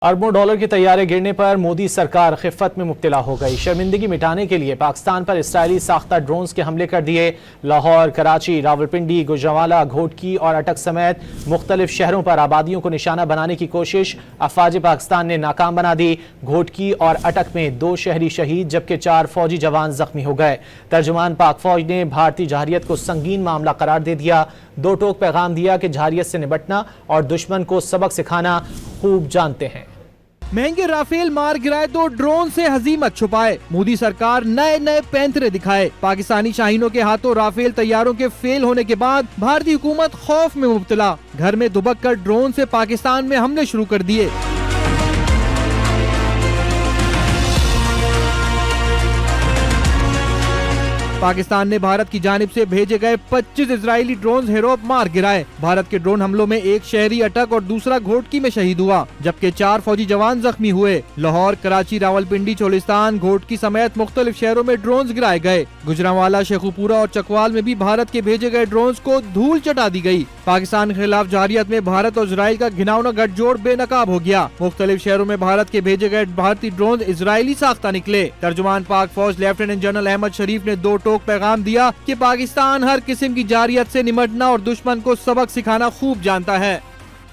اربوں ڈالر کے طیارے گرنے پر مودی سرکار خفت میں مبتلا ہو گئی۔ شرمندگی مٹانے کے لیے پاکستان پر اسرائیلی ساختہ ڈرونز کے حملے کر دیے۔ لاہور، کراچی، راولپنڈی، گوجرانوالہ، گھوٹکی اور اٹک سمیت مختلف شہروں پر آبادیوں کو نشانہ بنانے کی کوشش افواج پاکستان نے ناکام بنا دی۔ گھوٹکی اور اٹک میں 2 شہری شہید جبکہ 4 فوجی جوان زخمی ہو گئے۔ ترجمان پاک فوج نے بھارتی جارحیت کو سنگین معاملہ قرار دے دیا۔ 2 ٹوک پیغام دیا کہ جارحیت سے نمٹنا اور دشمن کو سبق سکھانا خوب جانتے ہیں۔ مہنگے رافیل مار گرائے تو ڈرون سے ہزیمت چھپائے، مودی سرکار نئے پینترے دکھائے۔ پاکستانی شاہینوں کے ہاتھوں رافیل طیاروں کے فیل ہونے کے بعد بھارتی حکومت خوف میں مبتلا، گھر میں دبک کر ڈرون سے پاکستان میں حملے شروع کر دیے۔ پاکستان نے بھارت کی جانب سے بھیجے گئے 25 اسرائیلی ڈرونز ہیروپ مار گرائے۔ بھارت کے ڈرون حملوں میں 1 شہری اٹک اور دوسرا گھوٹکی میں شہید ہوا جبکہ 4 فوجی جوان زخمی ہوئے۔ لاہور، کراچی، راولپنڈی، چولستان، گھوٹکی سمیت مختلف شہروں میں ڈرونز گرائے گئے۔ گوجرانوالہ، شیخوپورہ اور چکوال میں بھی بھارت کے بھیجے گئے ڈرونز کو دھول چٹا دی گئی۔ پاکستان کے خلاف جارحیت میں بھارت اور اسرائیل کا گھناؤنا گٹھ جوڑ بے نقاب ہو گیا۔ مختلف شہروں میں بھارت کے بھیجے گئے بھارتی ڈرونز اسرائیلی ساختہ نکلے۔ ترجمان پاک فوج لیفٹیننٹ جنرل احمد شریف نے 2 ٹوک پیغام دیا کہ پاکستان ہر قسم کی جارحیت سے نمٹنا اور دشمن کو سبق سکھانا خوب جانتا ہے۔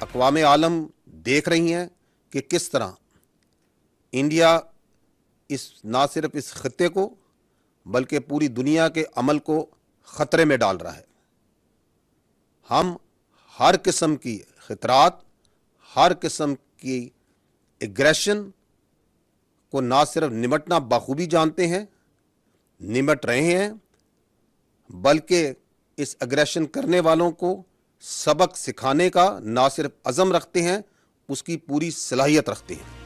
اقوام عالم دیکھ رہی ہیں کہ کس طرح انڈیا نہ صرف اس خطے کو بلکہ پوری دنیا کے امن کو خطرے میں ڈال رہا ہے۔ ہم ہر قسم کی خطرات، ہر قسم کی ایگریشن کو نہ صرف نمٹنا بخوبی جانتے ہیں، نمٹ رہے ہیں، بلکہ اس اگریشن کرنے والوں کو سبق سکھانے کا نہ صرف عزم رکھتے ہیں، اس کی پوری صلاحیت رکھتے ہیں۔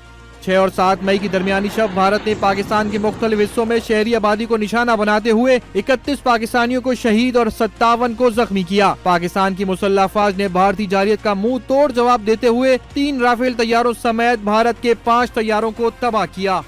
6 اور 7 مئی کی درمیانی شب بھارت نے پاکستان کے مختلف حصوں میں شہری آبادی کو نشانہ بناتے ہوئے 31 پاکستانیوں کو شہید اور 57 کو زخمی کیا۔ پاکستان کی مسلح افواج نے بھارتی جارحیت کا منہ توڑ جواب دیتے ہوئے 3 رافیل طیاروں سمیت بھارت کے 5 طیاروں کو تباہ کیا۔